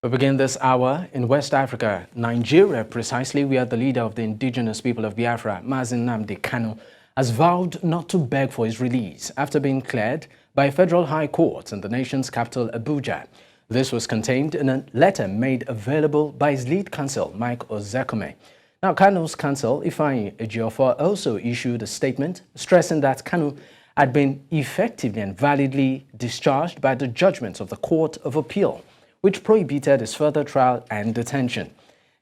We begin this hour in West Africa, Nigeria, precisely where the leader of the Indigenous People of Biafra, Mazi Nnamdi Kanu, has vowed not to beg for his release after being cleared by a federal high court in the nation's capital, Abuja. This was contained in a letter made available by his lead counsel, Mike Ozekhome. Now, Kanu's counsel, Ifeanyi Ejiofor, also issued a statement stressing that Kanu had been effectively and validly discharged by the judgments of the Court of Appeal, which prohibited his further trial and detention.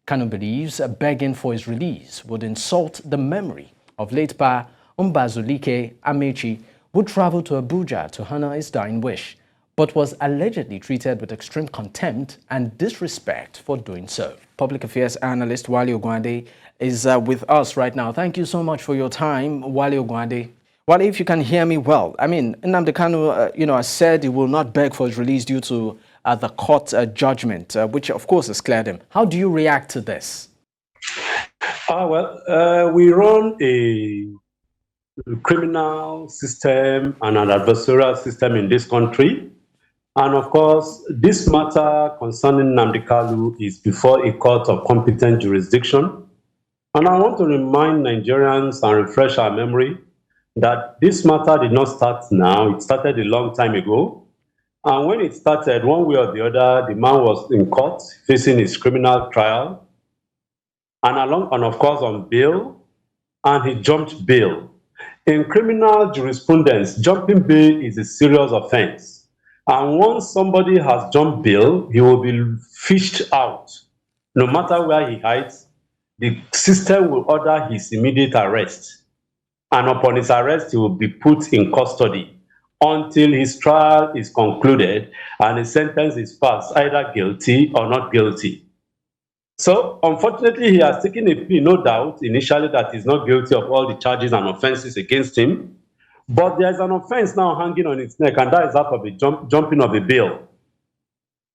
Kanu believes begging for his release would insult the memory of late Pa Mbazulike Amechi, who traveled to Abuja to honor his dying wish, but was allegedly treated with extreme contempt and disrespect for doing so. Public Affairs Analyst Wale Ogunade is with us right now. Thank you so much for your time, Wale Ogunade. Wale, if you can hear me well, I mean, Nnamdi Kanu, has said he will not beg for his release due to the court judgment, which of course has cleared him. How do you react to this? We run a criminal system and an adversarial system in this country. And of course, this matter concerning Nnamdi Kanu is before a court of competent jurisdiction. And I want to remind Nigerians and refresh our memory that this matter did not start now. It started a long time ago. And when it started, one way or the other, the man was in court facing his criminal trial and of course on bail, and he jumped bail. In criminal jurisprudence, jumping bail is a serious offense. And once somebody has jumped bail, he will be fished out. No matter where he hides, the system will order his immediate arrest. And upon his arrest, he will be put in custody until his trial is concluded and his sentence is passed, either guilty or not guilty. So, unfortunately, he has taken a plea, no doubt, initially that he's not guilty of all the charges and offenses against him. But there's an offense now hanging on its neck, and that is that of a jumping of a bail.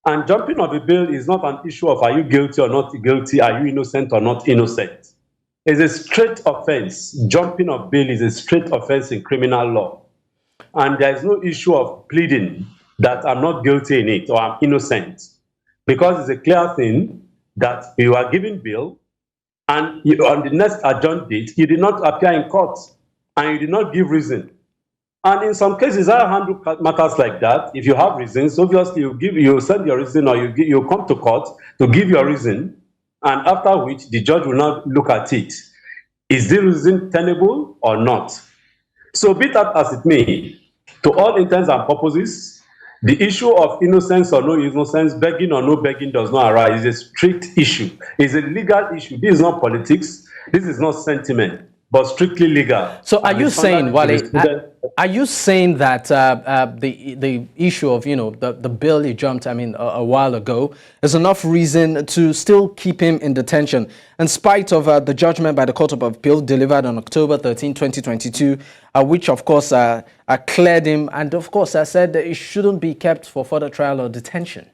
And jumping of a bail is not an issue of are you guilty or not guilty, are you innocent or not innocent. It's a straight offense. Jumping of bail is a straight offense in criminal law. And there is no issue of pleading that I'm not guilty in it or I'm innocent, because it's a clear thing that you are given bail and on the next adjourned date, you did not appear in court and you did not give reason. And in some cases, I handle matters like that. If you have reasons, obviously you send your reason or you come to court to give your reason, and after which the judge will not look at it. Is the reason tenable or not? So be that as it may, to all intents and purposes, the issue of innocence or no innocence, begging or no begging does not arise. It's a strict issue. It's a legal issue. This is not politics. This is not sentiment, but strictly legal. So are you saying, Wale, are you saying that the issue of, the bill he jumped, a while ago, is enough reason to still keep him in detention, in spite of the judgment by the Court of Appeal delivered on October 13, 2022, which, of course, cleared him, and, of course, I said that it shouldn't be kept for further trial or detention?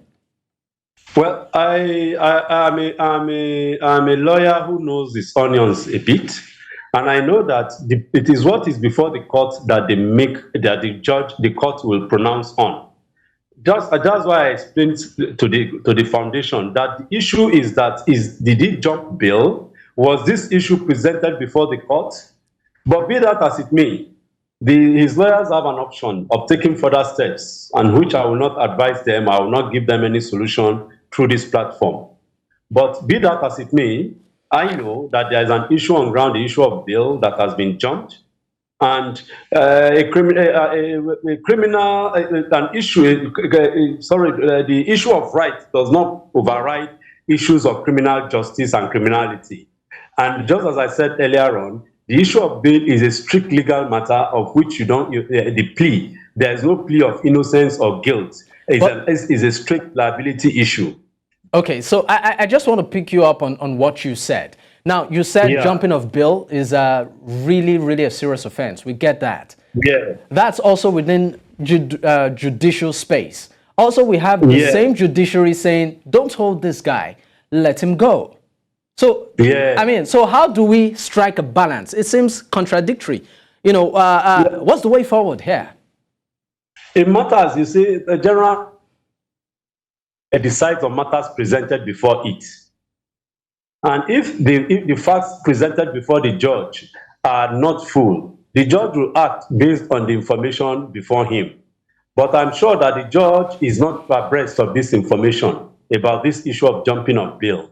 Well, I'm a lawyer who knows his onions a bit. And I know that it is what is before the court that the court will pronounce on. That's why I explained to the foundation that the issue is did he jump bail? Was this issue presented before the court? But be that as it may, his lawyers have an option of taking further steps, and which I will not advise them. I will not give them any solution through this platform. But be that as it may, I know that there is an issue on ground, the issue of bail that has been jumped, and the issue of right does not override issues of criminal justice and criminality. And just as I said earlier on, the issue of bail is a strict legal matter of which the plea. There is no plea of innocence or guilt. It's a strict liability issue. Okay, so I just want to pick you up on what you said. Now, you said jumping of bail is really, really a serious offense. We get that. Yeah. That's also within judicial space. Also, we have the same judiciary saying, don't hold this guy, let him go. So, so how do we strike a balance? It seems contradictory. What's the way forward here? It matters, you see, the general decides on matters presented before it. And if the facts presented before the judge are not full, the judge will act based on the information before him. But I'm sure that the judge is not abreast of this information about this issue of jumping of bail.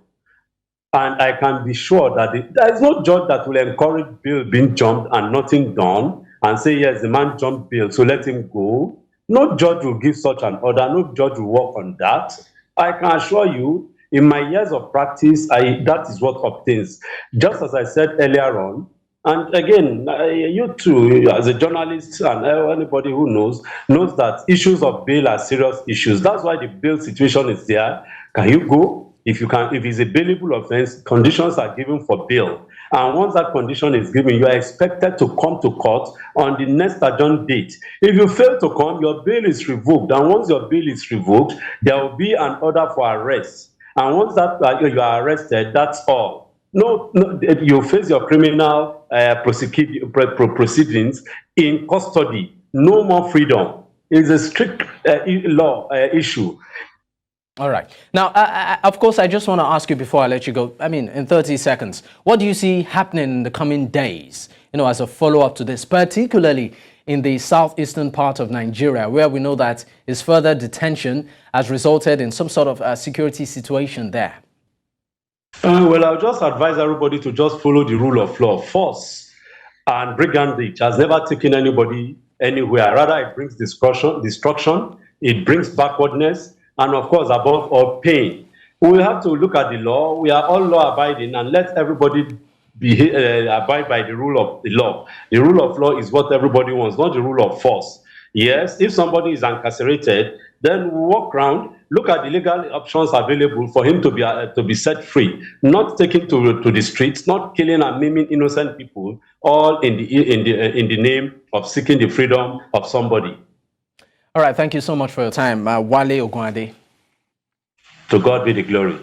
And I can be sure that there is no judge that will encourage bail being jumped and nothing done and say, yes, the man jumped bail, so let him go. No judge will give such an order. No judge will work on that. I can assure you, in my years of practice, that is what obtains. Just as I said earlier on, and again, you too, as a journalist and anybody who knows that issues of bail are serious issues. That's why the bail situation is there. Can you go? If it's a bailable offense, conditions are given for bail. And once that condition is given, you are expected to come to court on the next adjourned date. If you fail to come, your bail is revoked. And once your bail is revoked, there will be an order for arrest. And once that you are arrested, that's all. No, you face your criminal proceedings in custody. No more freedom. It's a strict law issue. All right. Now, of course, I just want to ask you before I let you go, I mean, in 30 seconds, what do you see happening in the coming days, as a follow-up to this, particularly in the southeastern part of Nigeria, where we know that his further detention has resulted in some sort of security situation there? Well, I'll just advise everybody to just follow the rule of law. Force and brigandage has never taken anybody anywhere. Rather, it brings destruction, it brings backwardness, and of course, above all, pain. We have to look at the law. We are all law-abiding, and let everybody abide by the rule of the law. The rule of law is what everybody wants, not the rule of force. Yes, if somebody is incarcerated, then walk around, look at the legal options available for him to be set free, not taken to the streets, not killing and maiming innocent people, all in the name of seeking the freedom of somebody. All right, thank you so much for your time, Wale Ogunade. To God be the glory.